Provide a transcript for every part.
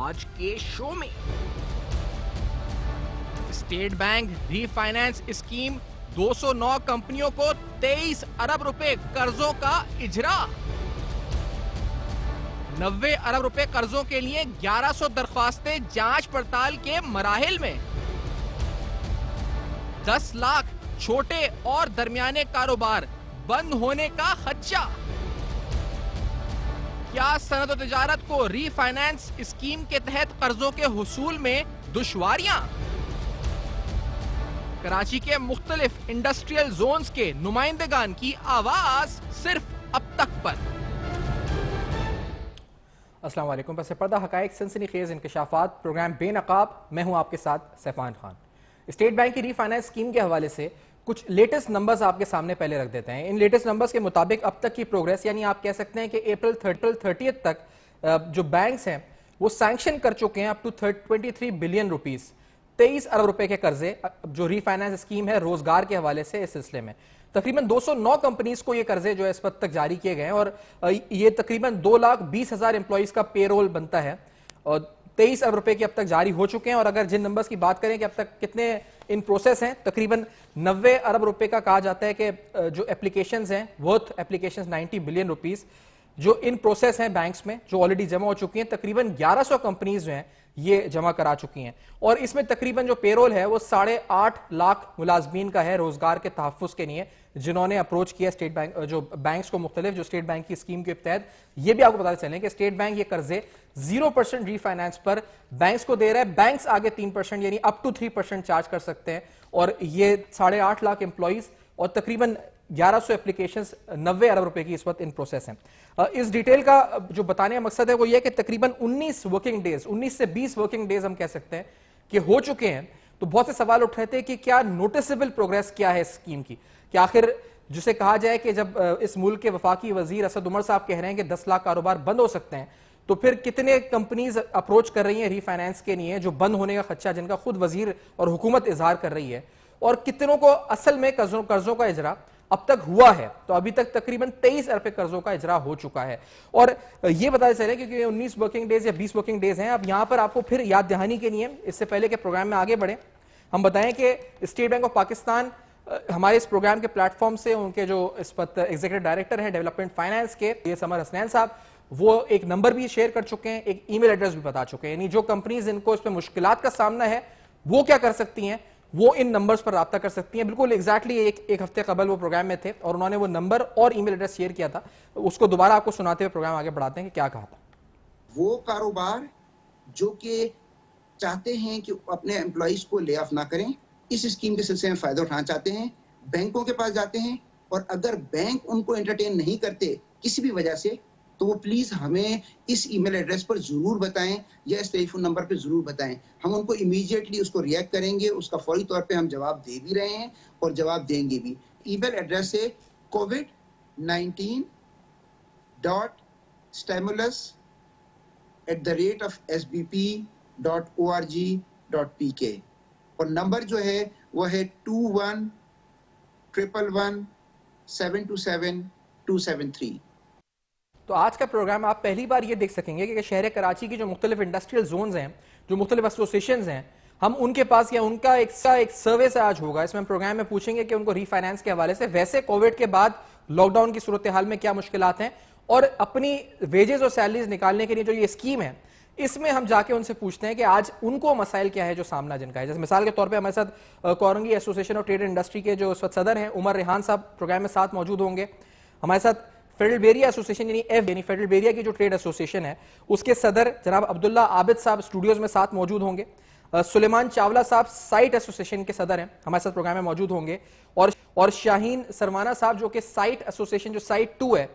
آج کے شو میں۔ اسٹیٹ بینک ری فائنانس اسکیم 209 کمپنیوں کو 23 ارب روپے قرضوں کا اجرا۔ 90 ارب روپے قرضوں کے لیے 1100 درخواستیں جانچ پڑتال کے مراحل میں۔ 10 لاکھ چھوٹے اور درمیانے کاروبار بند ہونے کا خدشہ۔ کیا صنعت و تجارت کو ری فائنانس اسکیم کے تحت قرضوں کے حصول میں دشواریاں؟ کراچی کے مختلف انڈسٹریل زونز کے نمائندگان کی آواز صرف اب تک پر۔ السلام علیکم، پس پردہ حقائق سنسنی خیز انکشافات، پروگرام بے نقاب، میں ہوں آپ کے ساتھ سیفان خان۔ اسٹیٹ بینک کی ری فائنانس اسکیم کے حوالے سے کچھ لیٹسٹ نمبرز آپ کے سامنے پہلے رکھ دیتے ہیں۔ ان لیٹسٹ نمبرز کے مطابق اب تک کی پروگریس، یعنی آپ کہہ سکتے ہیں کہ اپریل 30 تک جو بینکس ہیں وہ سینکشن کر چکے ہیں اپ ٹو 23 بلین روپیز، 23 ارب روپے کے قرضے جو ری فائنانس اسکیم ہے روزگار کے حوالے سے اس سلسلے میں۔ تقریباً 209 کمپنیز کو یہ قرضے جو ہے اس وقت تک جاری کیے گئے ہیں، اور یہ تقریباً 2,20,000 امپلائیز کا پے رول بنتا ہے، اور 23 ارب روپے کے اب تک جاری ہو چکے ہیں۔ اور اگر جن نمبرز کی بات کریں کہ اب تک کتنے ان پروسیس ہیں، تقریباً 90 ارب روپے کا کہا جاتا ہے کہ جو اپلیکیشنز ہیں، ورتھ اپلیکیشنز 90 بلین روپیز جو ان پروسیس ہیں بینکس میں، جو آلریڈی جمع ہو چکی ہیں۔ تقریباً 1100 کمپنیز جو ہیں یہ جمع کرا چکی ہیں، اور اس میں تقریباً جو پے رول ہے وہ 8.5 لاکھ ملازمین کا ہے روزگار کے تحفظ کے لیے، جنہوں نے اپروچ کیا اسٹیٹ بینک جو بینکس کو مختلف جو اسٹیٹ بینک کی اسکیم کے تحت۔ یہ بھی آپ کو بتاتے چلیں کہ اسٹیٹ بینک یہ قرضے 0% ری فائنانس پر بینکس کو دے رہا ہے، بینکس آگے 3% یعنی اپ ٹو 3% چارج کر سکتے ہیں، اور یہ 8.5 لاکھ امپلائیز اور تقریباً 1100 اپلیکیشنز 90 ارب روپے کی اس وقت ان پروسیس ہیں۔ اس ڈیٹیل کا جو بتانے کا مقصد ہے وہ یہ کہ تقریباً 19 ورکنگ ڈیز، 19 سے 20 ورکنگ ڈیز ہم کہہ سکتے ہیں کہ ہو چکے ہیں۔ تو بہت سے سوال اٹھ رہے تھے کہ کیا نوٹسبل پروگریس کیا ہے اس اسکیم کی، کہ آخر جسے کہا جائے کہ جب اس ملک کے وفاقی وزیر اسد عمر صاحب کہہ رہے ہیں کہ 10 لاکھ کاروبار بند ہو سکتے ہیں، تو پھر کتنے کمپنیز اپروچ کر رہی ہیں ری فائنانس کے لیے جو بند ہونے کا خدشہ جن کا خود وزیر اور حکومت اظہار کر رہی ہے، اور کتنوں کو اصل میں قرضوں کا اجرا اب تک ہوا ہے؟ تو ابھی تک تقریباً 23 ارب قرضوں کا اجرا ہو چکا ہے۔ اور یہ بتاتے چلیں کیونکہ 19 ورکنگ ڈیز یا 20 ورکنگ ڈیز ہیں، اب یہاں پر آپ کو پھر یاد دہانی کے لیے اس سے پہلے کہ پروگرام میں آگے بڑھیں ہم بتائیں کہ اسٹیٹ بینک آف پاکستان ہمارے اس پروگرام کے پلیٹ فارم سے ان کے جو اس وقت ایگزیکٹو ڈائریکٹر ہیں ڈیولپمنٹ فائنانس کے سمر حسنین صاحب، وہ ایک نمبر بھی شیئر کر چکے ہیں، ایک ای میل ایڈریس بھی بتا چکے ہیں، یعنی جو کمپنیز ان کو اس پہ مشکلات کا سامنا ہے وہ کیا کر سکتی ہیں، وہ ان نمبرز پر رابطہ کر سکتی ہیں۔ بالکل ایگزیکٹلی ایک ہفتے قبل وہ پروگرام میں تھے اور انہوں نے وہ نمبر اور ای میل ایڈریس شیئر کیا تھا، اس کو دوبارہ آپ کو سناتے ہوئے پروگرام آگے بڑھاتے ہیں کہ کیا کہا تھا۔ وہ کاروبار جو کہ چاہتے ہیں کہ اپنے امپلائیز کو لے آف نہ کریں، اس اسکیم کے سلسلے میں فائدہ اٹھانا چاہتے ہیں، بینکوں کے پاس جاتے ہیں، اور اگر بینک ان کو انٹرٹین نہیں کرتے کسی بھی وجہ سے، تو وہ پلیز ہمیں اس ای میل ایڈریس پر ضرور بتائیں یا اس ٹیلی فون نمبر پہ ضرور بتائیں، ہم ان کو امیڈیٹلی اس کو ریئیکٹ کریں گے، اس کا فوری طور پہ ہم جواب دے بھی رہے ہیں اور جواب دیں گے بھی۔ ای میل ایڈریس ہے covid19.stimulus@sbp.org.pk، اور نمبر جو ہے وہ ہے 21111727 تو آج کا پروگرام آپ پہلی بار یہ دیکھ سکیں گے کہ شہر کراچی کی جو مختلف انڈسٹریل زونز ہیں، جو مختلف ایسوسیشنز ہیں، ہم ان کے پاس یا ان کا ایک سروے سے آج ہوگا۔ اس میں ہم پروگرام میں پوچھیں گے کہ ان کو ری فائنانس کے حوالے سے ویسے کووڈ کے بعد لاک ڈاؤن کی صورتحال میں کیا مشکلات ہیں، اور اپنی ویجز اور سیلریز نکالنے کے لیے جو یہ اسکیم ہے اس میں ہم جا کے ان سے پوچھتے ہیں کہ آج ان کو مسائل کیا ہے جو سامنا جن کا ہے۔ جیسے مثال کے طور پہ ہمارے ساتھ Korangi association of trade industry کے جو اس وقت صدر ہیں عمر ریحان صاحب پروگرام میں ساتھ موجود ہوں گے۔ ہمارے ساتھ فیڈرل بیریا ایسوسیشن یعنی فیڈرل بیریا کی جو ٹریڈ ایسوسیشن ہے اس کے صدر جناب عبداللہ عابد صاحب اسٹوڈیوز میں ساتھ موجود ہوں گے۔ سلیمان چاولہ صاحب سائٹ ایسوسیشن کے صدر ہیں، ہمارے ساتھ پروگرام میں موجود ہوں گے، اور شاہین سرمانہ صاحب جو کہ سائٹ ایسوسیشن جو سائٹ 2 ہے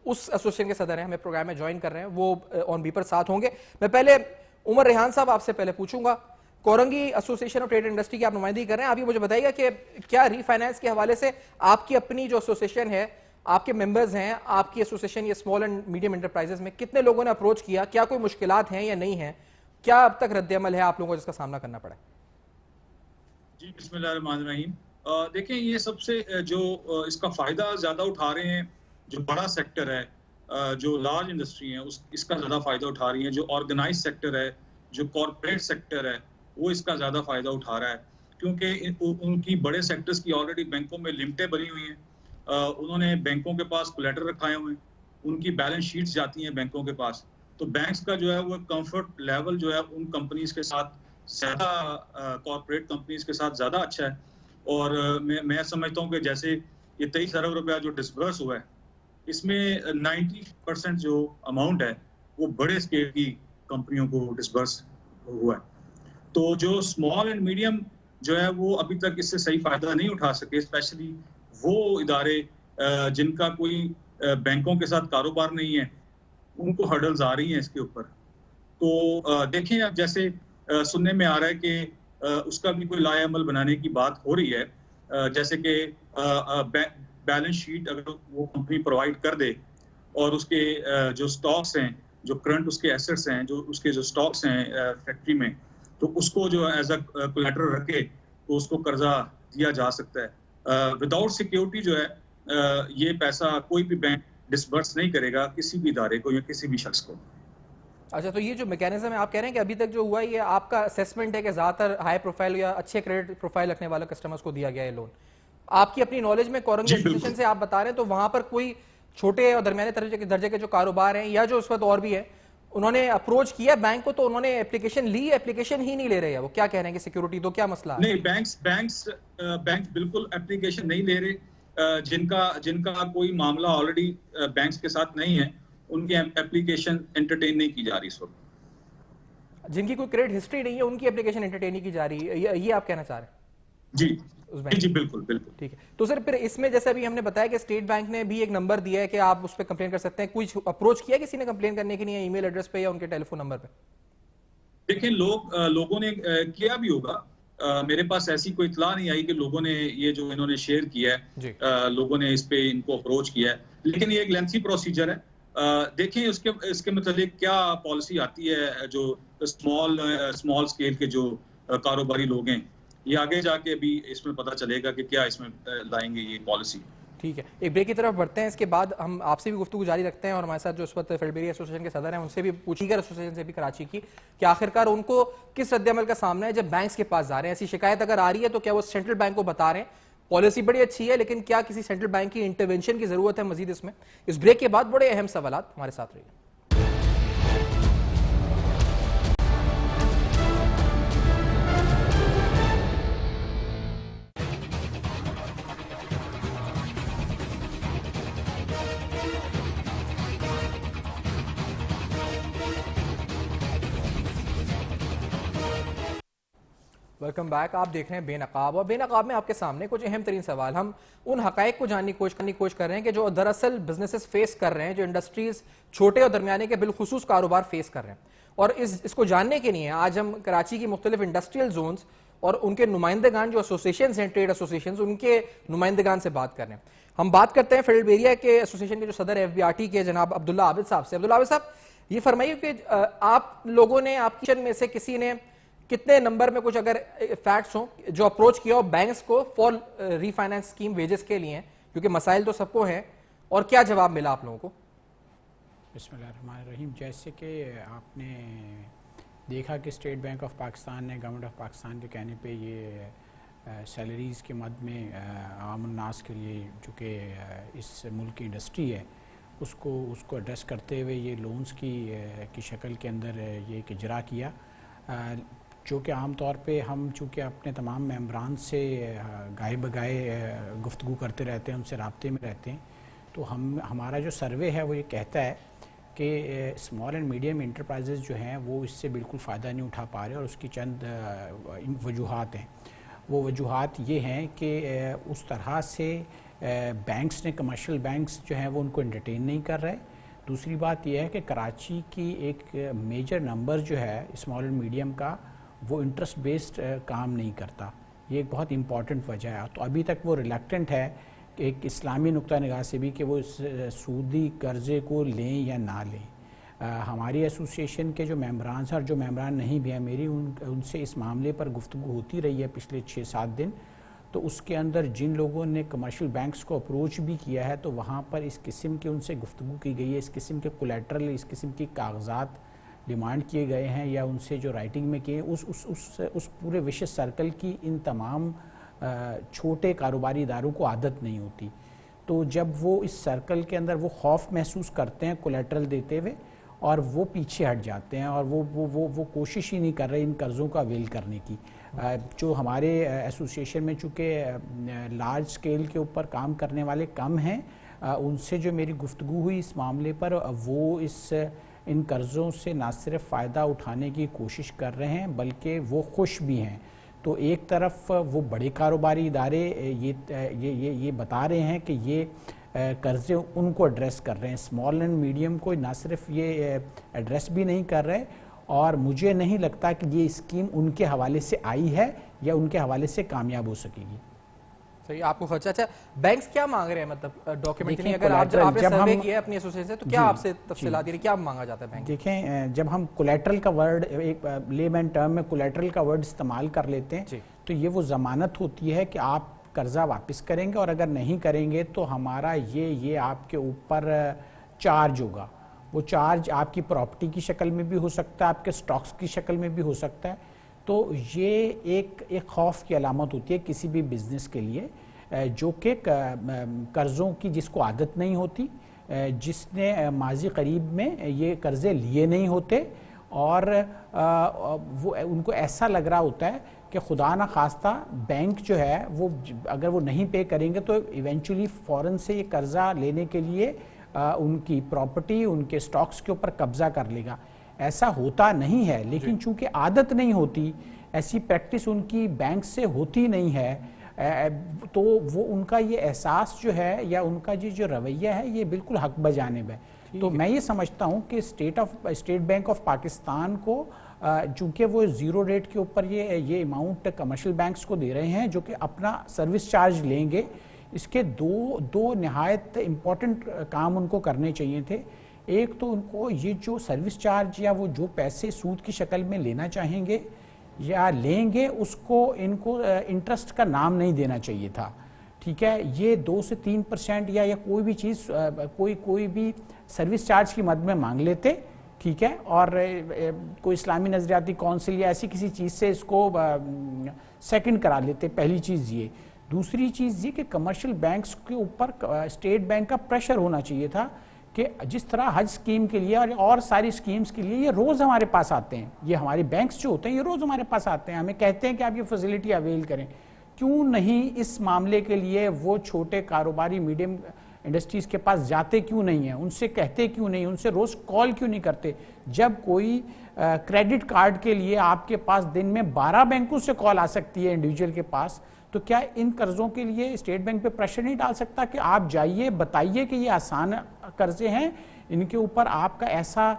اس ایسوسیشن کے صدر ہیں، ہمیں پروگرام میں جوائن کر رہے ہیں، وہ آن بی پر ساتھ ہوں گے۔ میں پہلے عمر ریحان صاحب آپ سے پہلے پوچھوں گا، Korangi association of trade industry کی آپ نمائندگی کر رہے ہیں، آپ یہ مجھے بتائیے گا کہ کیا ری فائنانس کے حوالے سے آپ کی اپنی جو ایسوسیشن ہے، آپ کے ممبرز ہیں، آپ کی ایسوسیشن یہ اسمال اینڈ میڈیم انٹرپرائزز میں کتنے لوگوں نے اپروچ کیا، کیا کوئی مشکلات ہیں یا نہیں ہیں، کیا اب تک رد عمل ہے آپ لوگوں کو جس کا سامنا کرنا پڑا ہے؟ جی بسم اللہ الرحمن الرحیم۔ دیکھیں یہ سب سے جو اس کا فائدہ زیادہ اٹھا رہے ہیں جو بڑا سیکٹر ہے جو لارج انڈسٹری ہیں اس کا زیادہ فائدہ اٹھا رہی ہیں. جو آرگنائز سیکٹر ہے, جو کارپوریٹ سیکٹر ہے, وہ اس کا زیادہ فائدہ اٹھا رہا ہے, کیونکہ ان کی بڑے سیکٹرز کی آلریڈی بینکوں میں لمٹیں بنی ہوئی ہیں. انہوں نے بینکوں کے پاس کولیٹر رکھائے ہوئے ہیں, ان کی بیلنس شیٹس جاتی ہیں بینکوں کے پاس. تو بینکس کا جو ہے وہ کمفرٹ لیول جو ہے ان کمپنیز کے ساتھ زیادہ, کارپوریٹ کمپنیز کے ساتھ زیادہ اچھا ہے. اور میں سمجھتا ہوں کہ جیسے یہ 23 ارب روپیہ جو ڈسبرس ہوا ہے, اس میں 90% جو اماؤنٹ ہے وہ بڑے اسکیل کی کمپنیوں کو ڈسبرس ہوا ہے. تو جو اسمال اینڈ میڈیم جو ہے وہ ابھی تک اس سے صحیح فائدہ نہیں اٹھا سکے, اسپیشلی وہ ادارے جن کا کوئی بینکوں کے ساتھ کاروبار نہیں ہے, ان کو ہرڈلز آ رہی ہیں اس کے اوپر. تو دیکھیں اب جیسے سننے میں آ رہا ہے کہ اس کا بھی کوئی لائحہ عمل بنانے کی بات ہو رہی ہے, جیسے کہ بیلنس شیٹ اگر وہ کمپنی پرووائڈ کر دے اور اس کے جو سٹاکس ہیں, جو کرنٹ اس کے ایسٹس ہیں, جو اس کے جو سٹاکس ہیں فیکٹری میں, تو اس کو جو ایز اے کولیٹرل رکھے تو اس کو قرضہ دیا جا سکتا ہے. وداؤٹ سیکیورٹی جو ہے یہ پیسہ کوئی بھی بینک ڈسبرس نہیں کرے گا کسی بھی ادارے کو یا کسی بھی شخص کو. اچھا, تو یہ جو میکینزم ہے آپ کہہ رہے ہیں کہ ابھی تک جو ہوا ہے یہ آپ کا اسیسمنٹ ہے کہ زیادہ تر ہائی پروفائل یا اچھے کریڈٹ پروفائل رکھنے والے کسٹمرز کو دیا گیا ہے لون. آپ کی اپنی نالج میں کورنگ ایسوسیشن سے آپ بتا رہے ہیں, تو وہاں پر کوئی چھوٹے اور درمیانے درجے کے جو کاروبار ہیں یا جو اس وقت اور بھی ہے, انہوں نے اپروچ کیا بینک کو, تو انہوں نے اپلیکیشن لی, اپلیکیشن ہی نہیں لے رہے ہیں, وہ کیا کہہ رہے ہیں کہ سیکیورٹی تو کیا مسئلہ ہے؟ نہیں, بینکس بالکل اپلیکیشن نہیں لے رہے. جن کا کوئی معاملہ آلریڈی بینکس کے ساتھ نہیں ہے, ان کی اپلیکیشن انٹرٹین نہیں کی جا رہی اس وقت. جن کی کوئی کریڈٹ ہسٹری نہیں ہے ان کی اپلیکیشن انٹرٹین نہیں کی جا رہی ہے, یہ آپ کہنا چاہ رہے ہیں؟ جی جی بالکل بالکل. ٹھیک ہے. تو سر پھر اس میں جیسے ابھی ہم نے بتایا کہ اسٹیٹ بینک نے بھی ایک نمبر دیا ہے کہ آپ اس پہ کمپلین کر سکتے ہیں, کچھ اپروچ کیا کسی نے کمپلین کرنے کے لیے ای میل ایڈریس پہ یا ان کے ٹیلی فون نمبر پہ؟ دیکھیں لوگوں نے کیا بھی ہوگا, میرے پاس ایسی کوئی اطلاع نہیں آئی کہ لوگوں نے یہ جو انہوں نے شیئر کیا ہے, لوگوں نے اس پہ ان کو اپروچ کیا ہے, لیکن یہ ایک لینتھی پروسیجر ہے. دیکھیں اس کے متعلق کیا پالیسی آتی ہے. جو اسمال اسکیل کے جو کاروباری لوگ ہیں, یہ آگے جا کے ابھی اس میں پتہ چلے گا کہ کیا اس میں لائیں گے یہ پالیسی. ٹھیک ہے, ایک بریک کی طرف بڑھتے ہیں, اس کے بعد ہم آپ سے بھی گفتگو جاری رکھتے ہیں, اور ہمارے ساتھ جو اس وقت فیلڈبیری ایسوسیشن کے صدر ہیں ان سے بھی پوچھی گئے, ایسوسیشن سے بھی کراچی کی, کہ آخرکار ان کو کس رد عمل کا سامنا ہے جب بینکس کے پاس جا رہے ہیں. ایسی شکایت اگر آ رہی ہے تو کیا وہ سینٹرل بینک کو بتا رہے ہیں پالیسی بڑی اچھی ہے, لیکن کیا کسی سینٹرل بینک کی انٹرونشن کی ضرورت ہے مزید اس میں؟ اس بریک کے بعد بڑے اہم سوالات, ہمارے ساتھ رہیے. Welcome back. آپ دیکھ رہے ہیں بے نقاب, اور بے نقاب میں آپ کے سامنے کچھ اہم ترین سوال, ہم ان حقائق کو جاننے کی کوشش کر رہے ہیں کہ جو دراصل بزنسز فیس کر رہے ہیں, جو انڈسٹریز چھوٹے اور درمیانے کے بالخصوص کاروبار فیس کر رہے ہیں. اور اس کو جاننے کے لیے آج ہم کراچی کی مختلف انڈسٹریل زونز اور ان کے نمائندگان جو ایسوسیشنز ہیں, ٹریڈ ایسوسیشنز, ان کے نمائندگان سے بات کر رہے ہیں. ہم بات کرتے ہیں فیلڈ ایریا کے ایسوسیشن کے جو صدر ایف بی آر ٹی کے جناب عبداللہ عابد صاحب سے. عبداللہ عابد صاحب, یہ فرمائیے کہ آپ لوگوں نے, آپ کی میں سے کسی نے کتنے نمبر میں کچھ اگر فیکٹس ہوں جو اپروچ کیا ہو بینکس کو فور ری فائنانس اسکیم ویجز کے لیے, کیونکہ مسائل تو سب کو ہیں, اور کیا جواب ملا آپ لوگوں کو؟ بسم اللہ الرحمن الرحیم. جیسے کہ آپ نے دیکھا کہ اسٹیٹ بینک آف پاکستان نے گورنمنٹ آف پاکستان کے کہنے پہ یہ سیلریز کے مد میں عام الناس کے لیے جو کہ اس ملک کی انڈسٹری ہے اس کو ایڈریس کرتے ہوئے یہ لونز کی شکل کے اندر یہ ایک اجرا کیا, جو کہ عام طور پہ ہم چونکہ اپنے تمام ممبران سے گائے بگائے گفتگو کرتے رہتے ہیں, ان سے رابطے میں رہتے ہیں, تو ہمارا جو سروے ہے وہ یہ کہتا ہے کہ اسمال اینڈ میڈیم انٹرپرائزز جو ہیں وہ اس سے بالکل فائدہ نہیں اٹھا پا رہے, اور اس کی چند وجوہات ہیں. وہ وجوہات یہ ہیں کہ اس طرح سے بینکس نے, کمرشل بینکس جو ہیں وہ ان کو انٹرٹین نہیں کر رہے. دوسری بات یہ ہے کہ کراچی کی ایک میجر نمبر جو ہے اسمال اینڈ میڈیم کا, وہ انٹرسٹ بیسڈ کام نہیں کرتا. یہ ایک بہت امپورٹنٹ وجہ ہے. تو ابھی تک وہ ریلیکٹنٹ ہے کہ ایک اسلامی نقطہ نگاہ سے بھی کہ وہ سودی قرضے کو لیں یا نہ لیں. ہماری ایسوسیشن کے جو ممبران ہیں اور جو ممبران نہیں بھی ہیں, میری ان سے اس معاملے پر گفتگو ہوتی رہی ہے پچھلے 6-7 دن, تو اس کے اندر جن لوگوں نے کمرشل بینکس کو اپروچ بھی کیا ہے تو وہاں پر اس قسم کے ان سے گفتگو کی گئی ہے, اس قسم کے کولیٹرل, اس قسم کی کاغذات ڈیمانڈ کیے گئے ہیں یا ان سے جو رائٹنگ میں کیے, اس پورے وشیس سرکل کی ان تمام چھوٹے کاروباری اداروں کو عادت نہیں ہوتی. تو جب وہ اس سرکل کے اندر وہ خوف محسوس کرتے ہیں کولیٹرل دیتے ہوئے, اور وہ پیچھے ہٹ جاتے ہیں اور وہ کوشش ہی نہیں کر رہے ان قرضوں کا ویل کرنے کی. جو ہمارے ایسوسیشن میں چونکہ لارج سکیل کے اوپر کام کرنے والے کم ہیں, ان سے جو میری گفتگو ہوئی اس معاملے پر, وہ ان قرضوں سے نہ صرف فائدہ اٹھانے کی کوشش کر رہے ہیں بلکہ وہ خوش بھی ہیں. تو ایک طرف وہ بڑے کاروباری ادارے یہ بتا رہے ہیں کہ یہ قرضے ان کو ایڈریس کر رہے ہیں, اسمال اینڈ میڈیم کو نہ صرف یہ ایڈریس بھی نہیں کر رہے, اور مجھے نہیں لگتا کہ یہ اسکیم ان کے حوالے سے آئی ہے یا ان کے حوالے سے کامیاب ہو سکے گی. صحیح, آپ کو خرچہ. اچھا, بینکس کیا مانگ رہے ہیں مطلب ڈاکیومنٹ میں, اگر آپ نے سروے کیا ہے اپنی ایسوسیشن سے تو کیا آپ سے تفصیلات دیں, کیا مانگا جاتا ہے بینک؟ دیکھیں, جب ہم کولیٹرل کا ورڈ ایک لے مین ٹرم میں کولیٹرل کا ورڈ استعمال کر لیتے ہیں تو یہ وہ ضمانت ہوتی ہے کہ آپ قرضہ واپس کریں گے, اور اگر نہیں کریں گے تو ہمارا یہ آپ کے اوپر چارج ہوگا. وہ چارج آپ کی پراپرٹی کی شکل میں بھی ہو سکتا ہے, آپ کے سٹاکس کی شکل میں بھی ہو سکتا ہے. تو یہ ایک خوف کی علامت ہوتی ہے کسی بھی بزنس کے لیے جو کہ قرضوں کی جس کو عادت نہیں ہوتی, جس نے ماضی قریب میں یہ قرضے لیے نہیں ہوتے, اور وہ ان کو ایسا لگ رہا ہوتا ہے کہ خدا نہ خواستہ بینک جو ہے وہ اگر وہ نہیں پے کریں گے تو ایونچولی فوراً سے یہ قرضہ لینے کے لیے ان کی پراپرٹی, ان کے سٹاکس کے اوپر قبضہ کر لے گا. ایسا ہوتا نہیں ہے, لیکن چونکہ عادت نہیں ہوتی, ایسی پریکٹس ان کی بینک سے ہوتی نہیں ہے, تو وہ ان کا یہ احساس جو ہے یا ان کا جو رویہ ہے یہ بالکل حق بجانب ہے. تو میں یہ سمجھتا ہوں کہ اسٹیٹ بینک آف پاکستان کو چونکہ وہ زیرو ریٹ کے اوپر یہ اماؤنٹ کمرشل بینکس کو دے رہے ہیں جو کہ اپنا سروس چارج لیں گے, اس کے دو نہایت امپورٹنٹ کام ان کو کرنے چاہیے تھے. ایک تو ان کو یہ جو سروس چارج یا وہ جو پیسے سود کی شکل میں لینا چاہیں گے یا لیں گے, اس کو ان کو انٹرسٹ کا نام نہیں دینا چاہیے تھا. ٹھیک ہے, یہ 2 سے 3% یا کوئی بھی چیز کوئی بھی سروس چارج کی مد میں مانگ لیتے, ٹھیک ہے, اور کوئی اسلامی نظریاتی کونسل یا ایسی کسی چیز سے اس کو سیکنڈ کرا لیتے. پہلی چیز یہ. دوسری چیز یہ کہ کمرشل بینکس کے اوپر اسٹیٹ بینک کا پریشر ہونا چاہیے تھا کہ جس طرح حج اسکیم کے لیے اور ساری اسکیمز کے لیے یہ روز ہمارے پاس آتے ہیں, یہ ہمارے بینکس جو ہوتے ہیں یہ روز ہمارے پاس آتے ہیں, ہمیں کہتے ہیں کہ آپ یہ فیسلٹی اویل کریں. کیوں نہیں اس معاملے کے لیے وہ چھوٹے کاروباری میڈیم انڈسٹریز کے پاس جاتے کیوں نہیں ہیں, ان سے کہتے کیوں نہیں, ان سے روز کال کیوں نہیں کرتے؟ جب کوئی کریڈٹ کارڈ کے لیے آپ کے پاس دن میں 12 بینکوں سے کال آ سکتی ہے انڈیویجول کے پاس, تو کیا ان قرضوں کے لیے اسٹیٹ بینک پہ پریشر نہیں ڈال سکتا کہ آپ جائیے بتائیے کہ یہ آسان قرضے ہیں, ان کے اوپر آپ کا ایسا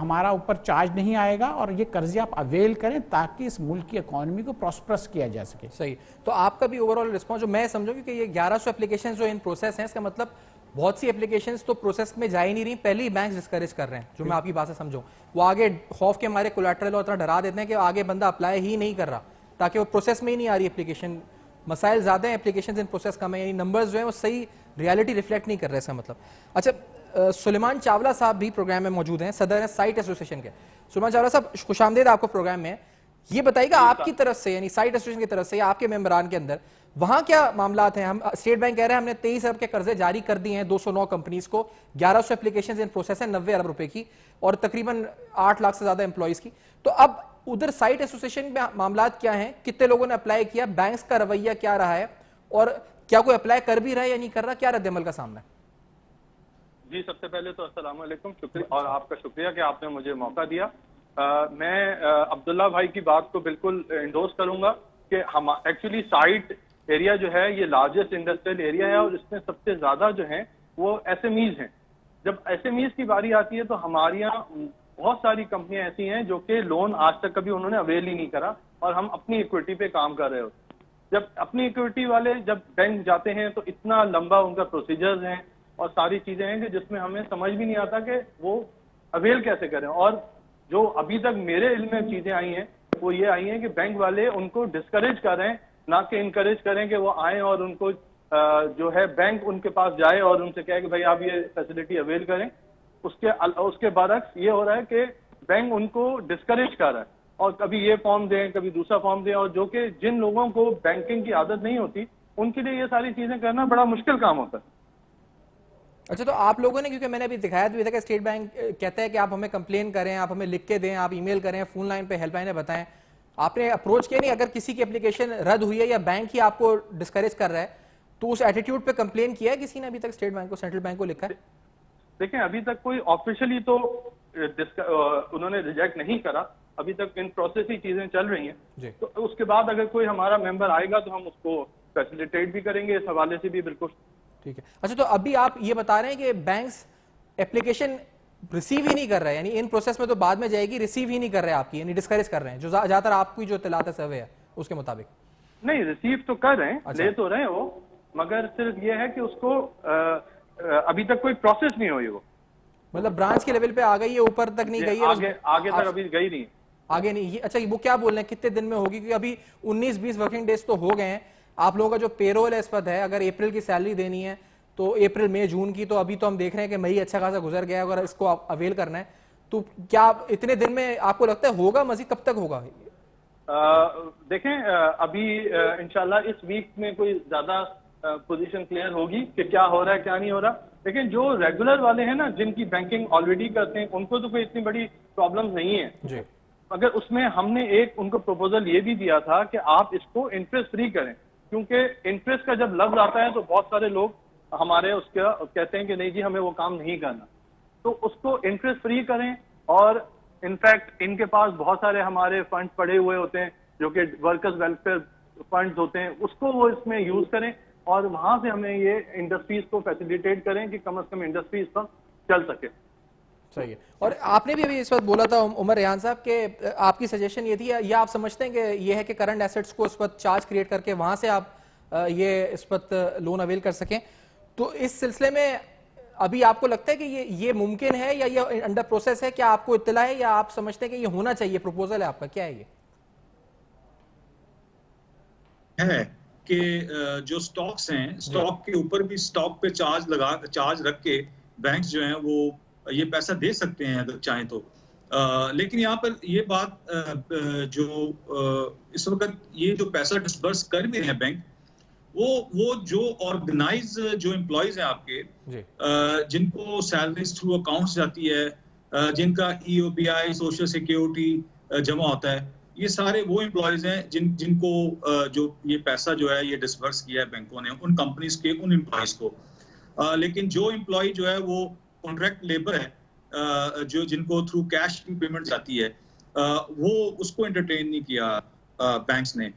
ہمارا اوپر چارج نہیں آئے گا, اور یہ قرضے آپ اویل کریں تاکہ اس ملک کی اکانومی کو پراسپرس کیا جا سکے. صحیح. تو آپ کا بھی اوورآل رسپانس جو میں سمجھوں کہ یہ 1100 اپلیکیشنز جو ان پروسیس ہیں, اس کا مطلب بہت سی اپلیکیشنز تو پروسیس میں جا ہی نہیں رہی, پہلے ہی بینک ڈسکریج کر رہے ہیں, جو میں آپ کی بات سے سمجھوں. وہ آگے خوف کے ہمارے کولیٹرل اور اتنا ڈرا دیتے ہیں کہ آگے بندہ اپلائی ہی نہیں کر رہا تاکہ وہ پروسیس میں ہی نہیں آ رہی اپلیکیشن. مسائل زیادہ ہیں, اپلیکیشنز ان پروسیس کم ہیں, یعنی نمبرز جو ہیں وہ صحیح ریالٹی ریفلیکٹ نہیں کر رہے, اس کا مطلب. اچھا, سلیمان چاولہ صاحب بھی پروگرام میں موجود ہیں, صدر ہیں سائٹ ایسوسیشن کے. سلیمان چاولہ صاحب, خوش آمدید آپ کو پروگرام میں. یہ بتائیے گا آپ کی طرف سے, یعنی سائٹ ایسوسیشن کی طرف سے یا آپ کے ممبران کے اندر وہاں کیا معاملات ہیں؟ ہم اسٹیٹ بینک کہہ رہے ہیں ہم نے 23 ارب کے قرضے جاری کر دیے ہیں 209 کمپنیز کو, 1100 اپلیکیشنز ان پروسیس ہیں, 90 ارب روپے کی, اور تقریباً 8 لاکھ سے زیادہ امپلائیز کی. تو اب ادھر سائٹ ایسوسیشن میں معاملات کیا ہیں, کتنے لوگوں نے اپلائی کیا, بینکس کا رویہ کیا رہا ہے, اور کیا کوئی اپلائی کر بھی رہا ہے یا نہیں کر رہا, کیا رد عمل کا سامنا ہے؟ جی, سب سے پہلے تو السلام علیکم, شکریہ, اور آپ کا شکریہ کہ آپ نے مجھے موقع دیا. میں عبداللہ بھائی کی بات کو بالکل انڈورس کروں گا کہ ہم ایکچولی سائٹ ایریا جو ہے یہ لارجسٹ انڈسٹریل ایریا ہے, اور اس میں سب سے زیادہ جو ہیں وہ ایس ایم ایز ہیں. جب ایس ایم ایز کی باری آتی ہے تو ہمارے یہاں بہت ساری کمپنیاں ایسی ہیں جو کہ لون آج تک کبھی انہوں نے اویل ہی نہیں کرا, اور ہم اپنی ایکویٹی پہ کام کر رہے ہوتے. جب اپنی ایکویٹی والے جب بینک جاتے ہیں تو اتنا لمبا ان کا پروسیجرز ہیں اور ساری چیزیں ہیں کہ جس میں ہمیں سمجھ بھی نہیں آتا کہ وہ اویل کیسے کریں. اور جو ابھی تک میرے علم میں چیزیں آئی ہیں وہ یہ آئی ہیں کہ بینک والے ان کو ڈسکریج کر رہے ہیں نہ کہ انکریج کریں کہ وہ آئیں اور ان کو جو ہے بینک ان کے پاس جائے اور ان سے کہے کہ بھائی آپ یہ فیسلٹی اویل کریں. اس کے برعکس یہ ہو رہا ہے کہ بینک ان کو ڈسکریج کر رہا ہے اور کبھی یہ فارم دیں کبھی دوسرا فارم دیں, اور جو کہ جن لوگوں کو بینکنگ کی عادت نہیں ہوتی ان کے لیے یہ ساری چیزیں کرنا بڑا مشکل کام ہوتا ہے. اچھا, تو آپ لوگوں نے, کیونکہ میں نے ابھی دکھایا بھی تھا کہ اسٹیٹ بینک کہتا ہے کہ آپ ہمیں کمپلین کریں, آپ ہمیں لکھ کے دیں, آپ ای میل کریں, فون لائن پہ ہیلپ لائنیں بتائیں, آپ نے اپروچ کیا نہیں؟ اگر کسی کی اپلیکیشن رد ہوئی ہے یا بینک ہی آپ کو ڈسکریج کر رہا ہے تو اس ایٹیٹیوڈ پہ کمپلین کیا ہے کسی نے ابھی تک اسٹیٹ بینک کو, سینٹرل بینک کو لکھا ہے؟ دیکھیں ابھی تک کوئی آفیشلی تو انہوں نے ریجیکٹ نہیں کرا, ابھی تک ان پروسیس ہی چیزیں چل رہی ہیں. تو اس کے بعد اگر کوئی ہمارا ممبر آئے گا تو ہم اس کو فیسیلیٹیٹ بھی کریں گے, اس حوالے سے بھی بالکل ٹھیک ہے. اچھا, تو ابھی آپ یہ بتا رہے ہیں کہ بینکس اپلیکیشن ریسیو ہی نہیں کر رہے, یعنی ان پروسیس میں تو بعد میں جائے گی, ریسیو ہی نہیں کر رہے آپ کی, یعنی ڈسکریج کر رہے ہیں, جو زیادہ تر آپ کی جو اطلاعات ہے سروے ہے اس کے مطابق؟ نہیں, ریسیو تو کر رہے ہیں, لے تو رہے ہیں وہ, مگر صرف یہ ہے کہ اس کو ابھی تک کوئی پروسیس نہیں ہوئی, وہ مطلب برانچ کے لیول پہ آ گئی ہے, اوپر تک نہیں گئی ہے, آگے تک ابھی گئی نہیں, آگے نہیں. اچھا, وہ کیا بول رہے ہیں کتنے دن میں ہوگی؟ کیونکہ ابھی 19-20 ورکنگ ڈیز تو ہو گئے ہیں. آپ لوگوں کا جو پے رول ہے اس پر ہے, اگر اپریل کی سیلری دینی ہے تو اپریل مئی جون کی, تو ابھی تو ہم دیکھ رہے ہیں کہ مئی اچھا خاصا گزر گیا ہے, اگر اس کو اویل کرنا ہے تو کیا اتنے دن میں آپ کو لگتا ہے ہوگا؟ مزید کب تک ہوگا؟ دیکھیں ابھی انشاءاللہ اس ویک میں کوئی زیادہ پوزیشن کلیئر ہوگی کہ کیا ہو رہا ہے کیا نہیں ہو رہا, لیکن جو ریگولر والے ہیں نا, جن کی بینکنگ آلریڈی کرتے ہیں, ان کو تو کوئی اتنی بڑی پرابلم نہیں ہے جی. مگر اس میں ہم نے ایک ان کو پروپوزل یہ بھی دیا تھا کہ آپ اس کو انٹرسٹ فری کریں, کیونکہ انٹرسٹ کا جب لفظ آتا ہے تو بہت سارے لوگ ہمارے اس کا کہتے ہیں کہ نہیں جی ہمیں وہ کام نہیں کرنا, تو اس کو انٹرسٹ فری کریں. اور انفیکٹ ان کے پاس بہت سارے ہمارے فنڈ پڑے ہوئے ہوتے ہیں جو کہ ورکرز ویلفیئر فنڈز ہوتے ہیں, اس کو وہ اس میں یوز کریں اور وہاں سے ہمیں یہ انڈسٹریز کو فیسیلیٹیٹ کریں کہ کم از کم انڈسٹریز پر چل سکے. صحیح ہے. اور آپ نے بھی ابھی اس وقت بولا تھا عمر ریحان صاحب کہ آپ کی سجیشن یہ تھی, یا آپ سمجھتے ہیں کہ یہ ہے کہ کرنٹ ایسٹس کو اس وقت چارج کریٹ کر کے وہاں سے آپ یہ اس وقت لون اویل کر سکیں, تو اس سلسلے میں ابھی آپ کو لگتا ہے کہ یہ ممکن ہے یا یہ انڈر پروسیس ہے؟ کیا آپ کو اطلاع ہے یا آپ سمجھتے ہیں کہ یہ ہونا چاہیے؟ پروپوزل ہے آپ کا, کیا ہے یہ؟ ہے کہ جو سٹاکس ہیں, سٹاک کے اوپر بھی سٹاک پہ چارج رکھ کے بینکس جو ہیں وہ یہ پیسہ دے سکتے ہیں اگر چاہیں تو. لیکن یہاں پر یہ بات جو اس وقت یہ جو پیسہ ڈسبرس کر بھی رہے ہیں بینک, وہ جو آرگنائز جو امپلائیز ہیں آپ کے, جن کو سیلریز تھرو اکاؤنٹس جاتی ہے, جن کا ای او پی آئی سوشل سیکیورٹی جمع ہوتا ہے, یہ سارے وہ امپلائیز ہیں جن کو جو یہ پیسہ جو ہے یہ ڈسبرس کیا ہے بینکوں نے ان کمپنیز کے ان امپلائیز کو. لیکن جو امپلائی جو ہے وہ کانٹریکٹ لیبر ہے, جو جن کو تھرو کیش کی پیمنٹ جاتی ہے, وہ اس کو انٹرٹین نہیں کیا بینکس نے.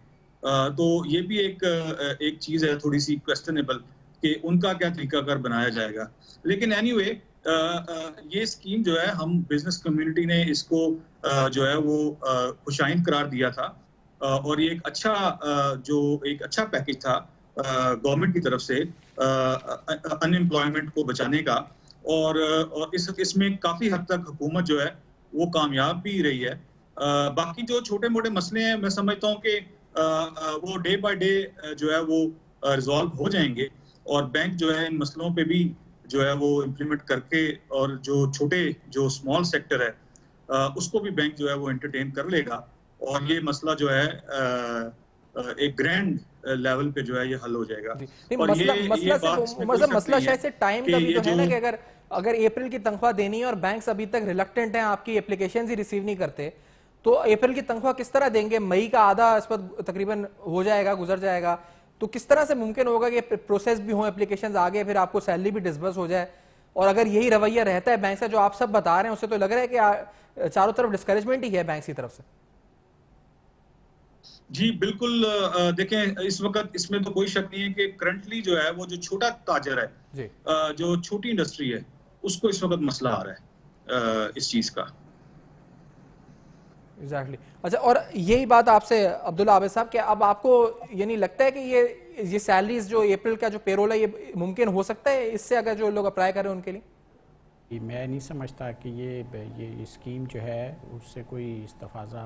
تو یہ بھی ایک چیز ہے تھوڑی سی کویسچنیبل کہ ان کا کیا طریقہ کار بنایا جائے گا. لیکن اینی وے یہ اسکیم جو ہے ہم بزنس کمیونٹی نے اس کو جو ہے وہ خوشائند قرار دیا تھا, اور یہ ایک اچھا پیکج تھا گورنمنٹ کی طرف سے ان امپلائمنٹ کو بچانے کا, اور اس میں کافی حد تک حکومت جو ہے وہ کامیاب بھی رہی ہے. باقی جو چھوٹے موٹے مسئلے ہیں میں سمجھتا ہوں کہ وہ ڈے بائی ڈے جو ہے وہ ریزالو ہو جائیں گے, اور بینک جو ہے ان مسئلوں پہ بھی جو ہے وہ امپلیمنٹ کر کے, اور جو چھوٹے جو اسمال سیکٹر ہے اس کو بھی بینک جو ہے وہ انٹرٹین کر لے گا, اور یہ مسئلہ جو ہے ایک گرینڈ لیول پہ جو ہے یہ حل ہو جائے گا. اور مسئلہ شاید سے ٹائم کا بھی تو ہے نا, کہ اگر اپریل کی تنخواہ دینی ہے اور بینکس ابھی تک ریلکٹنٹ ہیں, آپ کی اپلیکیشنز ہی ریسیو نہیں کرتے, تو اپریل کی تنخواہ کس طرح دیں گے؟ مئی کا آدھا اس پر تقریباً ہو جائے گا, گزر جائے گا, تو کس طرح سے ممکن ہوگا کہ پروسیس بھی ہوں, اپلیکیشنز آگے, پھر آپ کو سیلری بھی ڈسبرس ہو جائے؟ اور اگر یہی رویہ رہتا ہے بینک کا جو آپ سب بتا رہے ہیں, اس سے تو لگ رہا ہے کہ چاروں طرف ڈسکریجمنٹ ہی ہے بینکس کی طرف سے. جی بالکل. دیکھیں اس وقت اس میں تو کوئی شک نہیں ہے کہ کرنٹلی جو ہے وہ جو چھوٹا تاجر ہے, جو چھوٹی انڈسٹری ہے, اس کو اس وقت مسئلہ آ رہا ہے اس چیز کا. ایگزیکٹلی. اچھا, اور یہی بات آپ سے عبداللہ عابد صاحب, کہ اب آپ کو یعنی لگتا ہے کہ یہ سیلریز جو اپریل کا جو پے رول ہے یہ ممکن ہو سکتا ہے اس سے, اگر جو لوگ اپلائی کر رہے ہیں ان کے لیے؟ میں نہیں سمجھتا کہ یہ اسکیم جو ہے اس سے کوئی استفادہ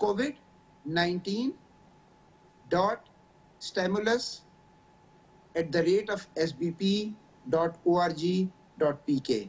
covid19.stimulus@sbp.org.pk,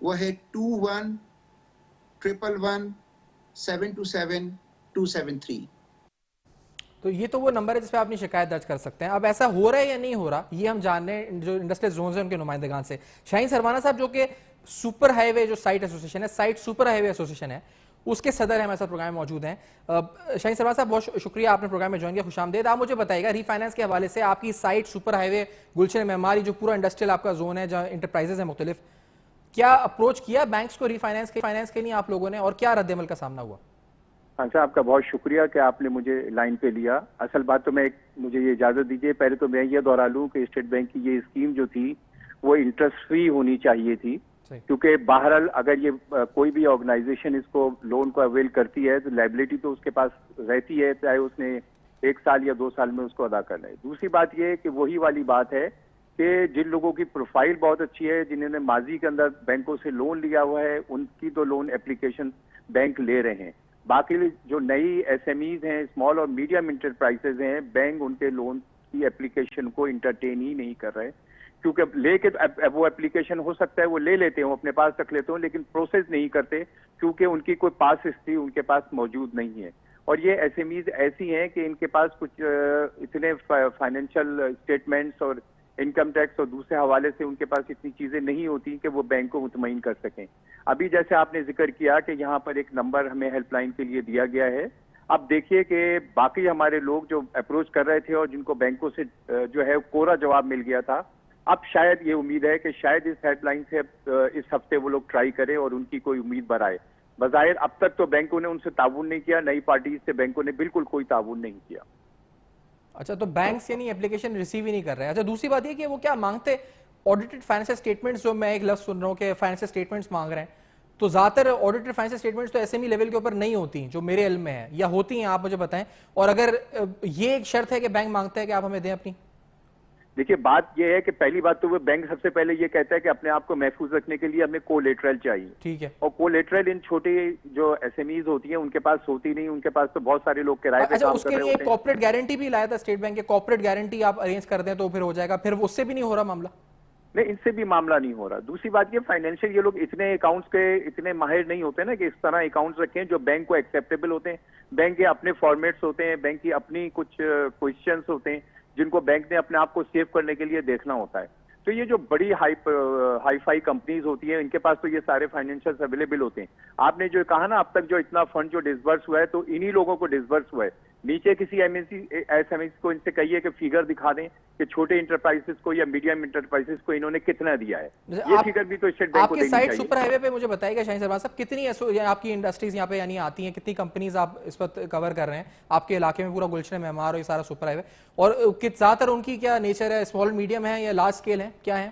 وہ ہے 21111727 تو یہ تو وہ نمبر ہے جس پہ آپ اپنی شکایت درج کر سکتے ہیں. اب ایسا ہو رہا ہے یا نہیں ہو رہا یہ ہم جان رہے ہیں جو انڈسٹریل زونز ہیں ان کے نمائندگان سے. شاہین سروانا صاحب جو کہ سپر ہائی وے جو سائٹ ایسوسیشن ہے, SITE super highway association ہے, اس کے صدر ہیں, ہمارے ساتھ پروگرام میں موجود ہیں. شاہین سروانا صاحب بہت شکریہ آپ نے پروگرام میں جوائن کیا, خوش آمدید. آپ مجھے بتائیے گا ری فائنانس کے حوالے سے آپ کی سائٹ سپر ہائی وے گلشن معماری جو پورا انڈسٹریل آپ کا زون ہے جہاں انٹرپرائزز ہیں مختلف, کیا اپروچ کیا بینکس کو ری فائنانس کے لیے آپ لوگوں نے, اور کیا رد عمل کا سامنا ہوا؟ اچھا, آپ کا بہت شکریہ کہ آپ نے مجھے لائن پہ لیا. اصل بات تو مجھے یہ اجازت دیجیے, پہلے تو میں یہ دہرا لوں کہ اسٹیٹ بینک کی یہ اسکیم جو تھی وہ انٹرسٹ فری ہونی چاہیے تھی, کیونکہ بہرحال اگر یہ کوئی بھی آرگنائزیشن اس کو لون کو اویل کرتی ہے تو لائبلٹی تو اس کے پاس رہتی ہے, چاہے اس نے 1 سال یا 2 سال میں اس کو ادا کرنا ہے. دوسری بات یہ ہے کہ وہی والی بات ہے کہ جن لوگوں کی پروفائل بہت اچھی ہے, جنہوں نے ماضی کے اندر بینکوں سے لون لیا ہوا ہے, ان کی تو لون اپلیکیشن بینک لے رہے ہیں. باقی جو نئی ایس ایم ایز ہیں, اسمال اور میڈیم انٹرپرائزز ہیں, بینک ان کے لون کی اپلیکیشن کو انٹرٹین ہی نہیں کر رہے, کیونکہ لے کے وہ اپلیکیشن ہو سکتا ہے وہ لے لیتے ہوں, اپنے پاس رکھ لیتے ہوں, لیکن پروسیس نہیں کرتے کیونکہ ان کی کوئی پاس ہسٹری ان کے پاس موجود نہیں ہے. اور یہ ایس ایم ایز ایسی ہیں کہ ان کے پاس کچھ اتنے فائنینشیل اسٹیٹمنٹس اور انکم ٹیکس اور دوسرے حوالے سے ان کے پاس اتنی چیزیں نہیں ہوتی کہ وہ بینک کو مطمئن کر سکیں. ابھی جیسے آپ نے ذکر کیا کہ یہاں پر ایک نمبر ہمیں ہیلپ لائن کے لیے دیا گیا ہے. اب دیکھیے کہ باقی ہمارے لوگ جو اپروچ کر رہے تھے اور جن کو بینکوں سے جو ہے کوڑا جواب مل گیا تھا, اب شاید یہ امید ہے کہ شاید اس ہیلپ لائن سے اس ہفتے وہ لوگ ٹرائی کریں اور ان کی کوئی امید برائے. بظاہر اب تک تو بینکوں نے ان سے تعاون نہیں کیا, نئی پارٹیز سے بینکوں نے بالکل کوئی تعاون نہیں کیا. اچھا, تو بینکس یعنی اپلیکیشن ریسیو ہی نہیں کر رہے. اچھا, دوسری بات یہ کہ وہ کیا مانگتے آڈیٹڈ فائنینشیل اسٹیٹمنٹس, جو میں ایک لفظ سن رہا ہوں کہ فائنینشیل اسٹیٹمنٹس مانگ رہے ہیں, تو زیادہ تر آڈیٹڈ فائنینشیل اسٹیٹمنٹس تو ایس ایم ای لیول کے اوپر نہیں ہوتی جو میرے علم میں ہے, یا ہوتی ہیں آپ مجھے بتائیں. اور اگر یہ ایک شرط ہے کہ بینک مانگتا ہے کہ آپ ہمیں دیں اپنی, دیکھیے بات یہ ہے کہ پہلی بات تو وہ بینک سب سے پہلے یہ کہتا ہے کہ اپنے آپ کو محفوظ رکھنے کے لیے ہمیں کولیٹرل چاہیے. ٹھیک ہے, اور کولیٹرل ان چھوٹی جو ایس ایم ایز ہوتی ہیں ان کے پاس ہوتی نہیں, ان کے پاس تو بہت سارے لوگ کرائے پہ کام کر رہے ہوتے ہیں. اس کے لیے کارپوریٹ گارنٹی بھی لایا تھا اسٹیٹ بینک کے, کارپوریٹ گارنٹی آپ ارینج کر دیں تو پھر ہو جائے گا, پھر اس سے بھی نہیں ہو رہا معاملہ. نہیں, ان سے بھی معاملہ نہیں ہو رہا. دوسری بات یہ فائنینشیل یہ لوگ اتنے اکاؤنٹس کے اتنے ماہر نہیں ہوتے نا کہ اس طرح اکاؤنٹس رکھیں جو بینک کو ایکسیپٹیبل ہوتے ہیں. بینک کے اپنے فارمیٹس ہوتے ہیں, بینک کی اپنی کچھ کوشچنس ہوتے ہیں جن کو بینک نے اپنے آپ کو سیو کرنے کے لیے دیکھنا ہوتا ہے. تو یہ جو بڑی ہائی فائی کمپنیز ہوتی ہیں ان کے پاس تو یہ سارے فائنینشیل اویلیبل ہوتے ہیں. آپ نے جو کہا نا اب تک جو اتنا فنڈ جو ڈسبرس ہوا ہے تو انہی لوگوں کو ڈسبرس ہوا ہے. نیچے کسی ایس ایم ایس کو ان سے کہیے کہ فیگر دکھا دیں کہ چھوٹے انٹرپرائزز کو یا میڈیم انٹرپرائزز کو انہوں نے کتنا دیا ہے. یہ فیگر بھی تو اسٹیٹ بینک کو دینی چاہیے. آپ کی سائٹ سپر ہائی وے پہ مجھے بتائیے گا شاہین سروانا صاحب, کتنی آپ کی انڈسٹریز یہاں پہ یعنی آتی ہیں, کتنی کمپنیز آپ اس وقت کور کر رہے ہیں آپ کے علاقے میں, پورا گلشن معمار اور یہ سارا سپر ہائی وے, اور زیادہ تر ان کی کیا نیچر ہے, اسمال میڈیم ہے یا لارج اسکیل ہے, کیا ہے؟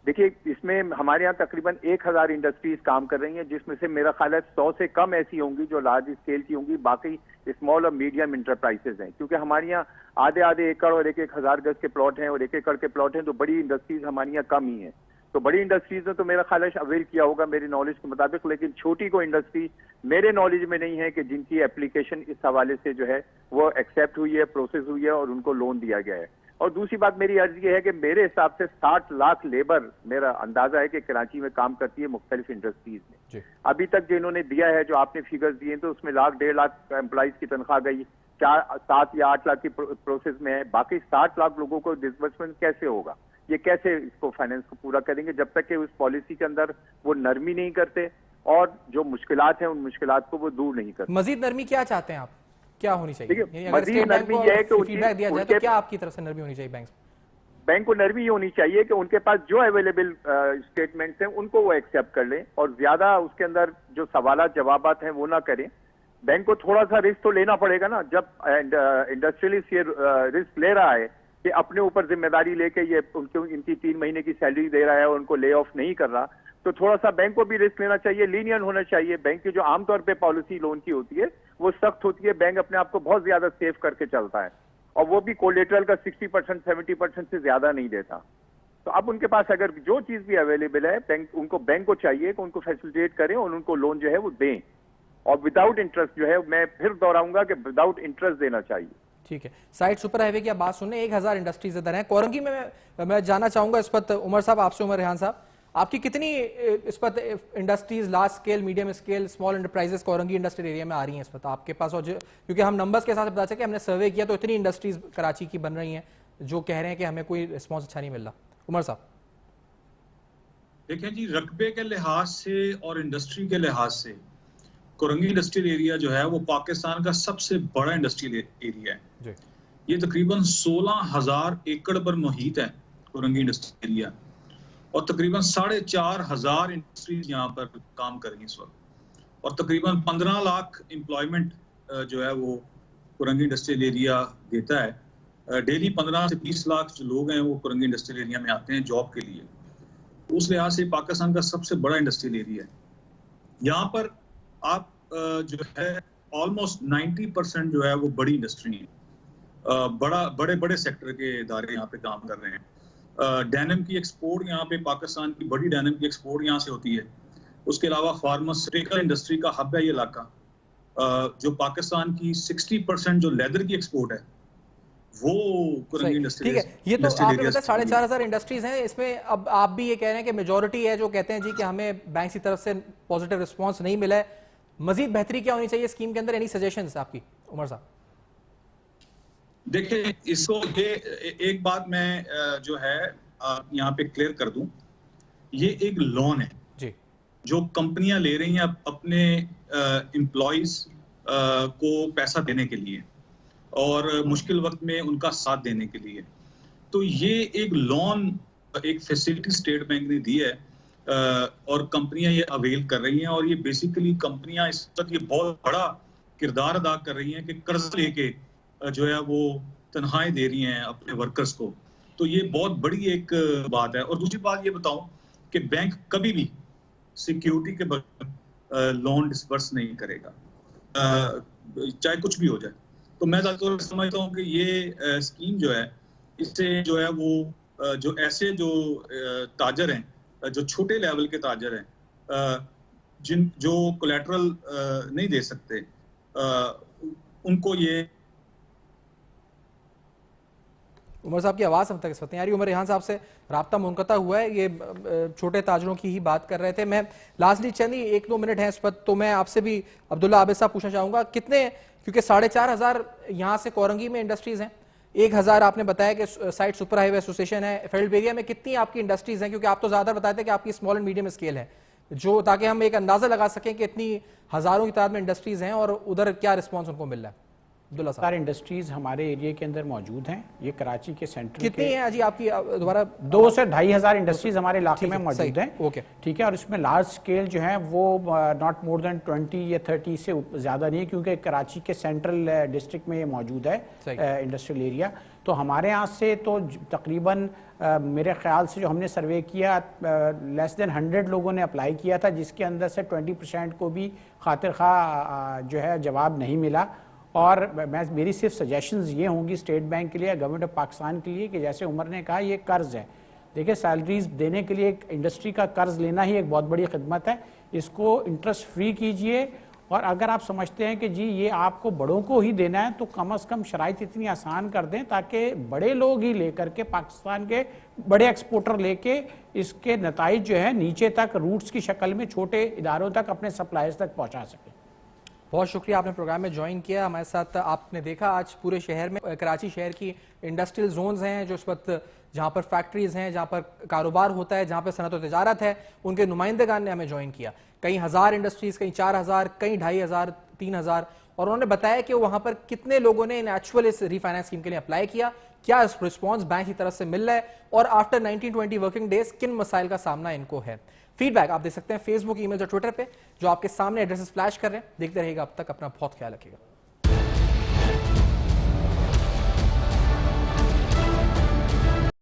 دیکھیے اس میں ہمارے یہاں تقریباً 1000 انڈسٹریز کام کر رہی ہیں, جس میں سے میرا خیال ہے 100 سے کم ایسی ہوں گی جو لارج اسکیل کی ہوں گی, باقی اسمال اور میڈیم انٹرپرائزز ہیں. کیونکہ ہمارے یہاں آدھے ایکڑ اور 1000 گز کے پلاٹ ہیں اور 1 ایکڑ کے پلاٹ ہیں, تو بڑی انڈسٹریز ہمارے یہاں کم ہی ہیں. تو بڑی انڈسٹریز نے تو میرا خیال ہے اویل کیا ہوگا میری نالج کے مطابق, لیکن چھوٹی کو انڈسٹری میرے نالج میں نہیں ہے کہ جن کی اپلیکیشن اس حوالے سے جو ہے وہ ایکسیپٹ ہوئی ہے, پروسیس ہوئی ہے اور ان کو لون دیا گیا ہے. اور دوسری بات میری عرض یہ ہے کہ میرے حساب سے 60 لاکھ لیبر میرا اندازہ ہے کہ کراچی میں کام کرتی ہے مختلف انڈسٹریز میں. ابھی تک جو انہوں نے دیا ہے, جو آپ نے فیگرز دیے تو اس میں 1.5 لاکھ امپلائیز کی تنخواہ گئی, 7 یا 8 لاکھ کی پروسیس میں ہے. باقی 60 لاکھ لوگوں کو ڈسبرسمنٹ کیسے ہوگا, یہ کیسے اس کو فائنینس کو پورا کریں گے جب تک کہ اس پالیسی کے اندر وہ نرمی نہیں کرتے اور جو مشکلات ہیں ان مشکلات کو وہ دور نہیں کرتے. مزید نرمی کیا چاہتے ہیں آپ, کیا ہونی چاہیے؟ مزید نرمی یہ ہے کہ فیڈ بیک دیا جائے تو کیا آپ کی طرف سے نرمی ہونی چاہیے؟ بینک کو نرمی یہ ہونی چاہیے کہ ان کے پاس جو اویلیبل اسٹیٹمنٹس ہیں ان کو وہ ایکسیپٹ کر لیں اور زیادہ اس کے اندر جو سوالات جوابات ہیں وہ نہ کریں. بینک کو تھوڑا سا رسک تو لینا پڑے گا نا, جب انڈسٹریلسٹ یہ رسک لے رہا ہے کہ اپنے اوپر ذمہ داری لے کے یہ ان کی 3 مہینے کی سیلری دے رہا ہے اور ان کو لے آف نہیں کر رہا, تو تھوڑا سا بینک کو بھی رسک لینا چاہیے, لینین ہونا چاہیے. بینک کی جو عام طور پہ پالیسی لون کی ہوتی ہے وہ سخت ہوتی ہے, بینک اپنے آپ کو بہت زیادہ سیف کر کے چلتا ہے اور وہ بھی کولیٹرل کا 60% 70% سے زیادہ نہیں دیتا. تو اب ان کے پاس اگر جو چیز بھی اویلیبل ہے بینک کو چاہیے کہ ان کو فیسیلیٹیٹ کریں اور ان کو لون جو ہے وہ دیں, اور وداؤٹ انٹرسٹ جو ہے, میں پھر دوہراؤں گا کہ وداؤٹ انٹرسٹ دینا چاہیے. ٹھیک ہے, سائٹ سپر ہائی وے کی آپ بات سنیں, 1000 انڈسٹریز ادھر ہیں. کورنگی میں جانا چاہوں گا اس وقت عمر صاحب آپ سے, عمر ریحان صاحب آپ کی کتنی اس وقت industries large scale, medium scale, small enterprises Korangi industrial area میں آ رہی ہیں اس وقت آپ کے پاس؟ اور کیونکہ ہم نمبرز کے حساب سے بتا سکتے ہیں, ہم نے سروے کیا تو اتنی انڈسٹریز کراچی کی بن رہی ہیں جو کہہ رہے ہیں کہ ہمیں کوئی رسپانس اچھا نہیں مل رہا. عمر صاحب دیکھیں جی, رقبے کے لحاظ سے اور انڈسٹری کے لحاظ سے کورنگی انڈسٹریل ایریا جو ہے وہ پاکستان کا سب سے بڑا انڈسٹریل ایریا ہے. یہ تقریباً 16,000 ایکڑ پر محیط ہے کورنگی انڈسٹریل ایریا, اور تقریباً 4,500 انڈسٹریز یہاں پر کام کر رہی ہیں اس وقت, اور تقریباً 15 لاکھ امپلائمنٹ جو ہے وہ کورنگی انڈسٹریل ایریا دیتا ہے. ڈیلی 15 سے 20 لاکھ جو لوگ ہیں وہ کورنگی انڈسٹریل ایریا میں آتے ہیں جاب کے لیے. اس لحاظ سے پاکستان کا سب سے بڑا انڈسٹریل ایریا ہے. یہاں پر آپ جو ہے آلموسٹ 90% جو ہے وہ بڑی انڈسٹری ہیں, بڑے سیکٹر کے ادارے یہاں پہ کام کر رہے ہیں. ڈینم کی ایکسپورٹ یہاں پہ پاکستان کی بڑی ڈینم کی ایکسپورٹ یہاں سے ہوتی ہے. اس کے علاوہ فارماسیوٹیکل انڈسٹری کا ہب ہے یہ علاقہ. جو پاکستان کی 60% جو لیدر کی ایکسپورٹ ہے وہ کورنگی انڈسٹری. ٹھیک ہے, یہ تو آپ نے بتایا 4,500 انڈسٹریز ہیں, اس میں اب آپ بھی یہ کہہ رہے ہیں کہ میجورٹی ہے جو کہتے ہیں جی کہ ہمیں بینک کی طرف سے پازیٹیو رسپانس نہیں ملا ہے, مزید بہتری کیا ہونی چاہیے اسکیم کے اندر؟ اینی سجیشنز آپ کی عمر صاحب؟ دیکھیں اس کو یہ ایک بات میں جو ہے یہاں پہ کلیئر کر دوں, یہ ایک لون ہے جی جو کمپنیاں لے رہی ہیں اپنے امپلائیز کو پیسہ دینے کے لیے اور مشکل وقت میں ان کا ساتھ دینے کے لیے. تو یہ ایک لون, ایک فیسلٹی اسٹیٹ بینک نے دی ہے اور کمپنیاں یہ اویل کر رہی ہیں. اور یہ بیسیکلی کمپنیاں اس وقت یہ بہت بڑا کردار ادا کر رہی ہیں کہ قرض لے کے جو ہے وہ تنخواہیں دے رہی ہیں اپنے ورکرز کو. تو یہ بہت بڑی ایک بات ہے. اور دوسری بات یہ بتاؤں کہ بینک کبھی بھی سیکیورٹی کے بغیر لون ڈسبرس نہیں کرے گا, چاہے کچھ بھی ہو جائے. تو میں سمجھتا ہوں کہ یہ اسکیم جو ہے اس سے جو ہے وہ جو ایسے جو تاجر ہیں, جو چھوٹے لیول کے تاجر ہیں, جو کولیٹرل نہیں دے سکتے, ان کو یہ. عمر صاحب کی آواز ہم تک اس وقت نہیں آ رہی. عمر ریحان صاحب سے رابطہ منقطع ہوا ہے, یہ چھوٹے تاجروں کی ہی بات کر رہے تھے. میں لاسٹلی چند ہی 1-2 منٹ ہیں اس وقت, تو میں آپ سے بھی عبداللہ عابد صاحب پوچھنا چاہوں گا, کتنے, کیونکہ 4,500 یہاں سے کورنگی میں انڈسٹریز ہیں, 1,000 آپ نے بتایا کہ SITE super highway association ہے, فیلڈ ایریا میں کتنی آپ کی انڈسٹریز ہیں؟ کیونکہ آپ تو زیادہ بتاتے ہیں کہ آپ کی اسمال اینڈ میڈیم اسکیل ہے, جو تاکہ ہم ایک اندازہ لگا سکیں کہ اتنی ہزاروں کی تعداد میں انڈسٹریز ہیں اور ادھر کیا رسپانس ان کو مل رہا ہے. عبداللہ صاحب, سارے انڈسٹریز ہمارے ایریا کے اندر موجود ہیں. یہ کراچی کے سینٹر کتنی ہیں جی آپ کی دوبارہ؟ 2 سے 2,500 انڈسٹریز ہمارے علاقے میں موجود ہیں. اوکے ٹھیک ہے, اور اس میں لارج اسکیل جو ہیں وہ ناٹ مور دین 20 یا 30 سے زیادہ نہیں, کیونکہ کراچی کے سینٹرل ڈسٹرکٹ میں یہ موجود ہے انڈسٹریل ایریا. تو ہمارے یہاں سے تو تقریباً میرے خیال سے جو ہم نے سروے کیا لیس دین 100 لوگوں نے اپلائی کیا تھا, جس کے اندر سے 20% کو بھی خاطر خواہ جو ہے جواب نہیں ملا. اور میری صرف سجیشنز یہ ہوں گی اسٹیٹ بینک کے لیے, گورنمنٹ آف پاکستان کے لیے, کہ جیسے عمر نے کہا یہ قرض ہے. دیکھیں سیلریز دینے کے لیے ایک انڈسٹری کا قرض لینا ہی ایک بہت بڑی خدمت ہے. اس کو انٹرسٹ فری کیجئے, اور اگر آپ سمجھتے ہیں کہ جی یہ آپ کو بڑوں کو ہی دینا ہے تو کم از کم شرائط اتنی آسان کر دیں تاکہ بڑے لوگ ہی لے کر کے, پاکستان کے بڑے ایکسپورٹر لے کے اس کے نتائج جو ہے نیچے تک روٹس کی شکل میں چھوٹے اداروں تک اپنے سپلائرز تک پہنچا سکیں. بہت شکریہ آپ نے پروگرام میں جوائن کیا ہمارے ساتھ. آپ نے دیکھا آج پورے شہر میں, کراچی شہر کی انڈسٹریل زونز ہیں جو اس وقت جہاں پر فیکٹریز ہیں, جہاں پر کاروبار ہوتا ہے, جہاں پر صنعت و تجارت ہے, ان کے نمائندگان نے ہمیں جوائن کیا. کئی ہزار انڈسٹریز, کئی 4,000, کئی 2,500, 3,000, اور انہوں نے بتایا کہ وہاں پر کتنے لوگوں نے ایکچوئل اس ری فائنانس اسکیم کے لیے اپلائی کیا, کیا رسپانس بینک کی طرف سے مل رہا ہے, اور آفٹر 19-20 ورکنگ ڈیز کن مسائل کا سامنا ان کو ہے. فیڈ بیک آپ دیکھ سکتے ہیں فیس بک, ای میل اور ٹویٹر پہ, جو آپ کے سامنے ایڈریسز فلیش کر رہے ہیں. دیکھتے رہیے گا, اب تک اپنا بہت خیال رکھیے گا.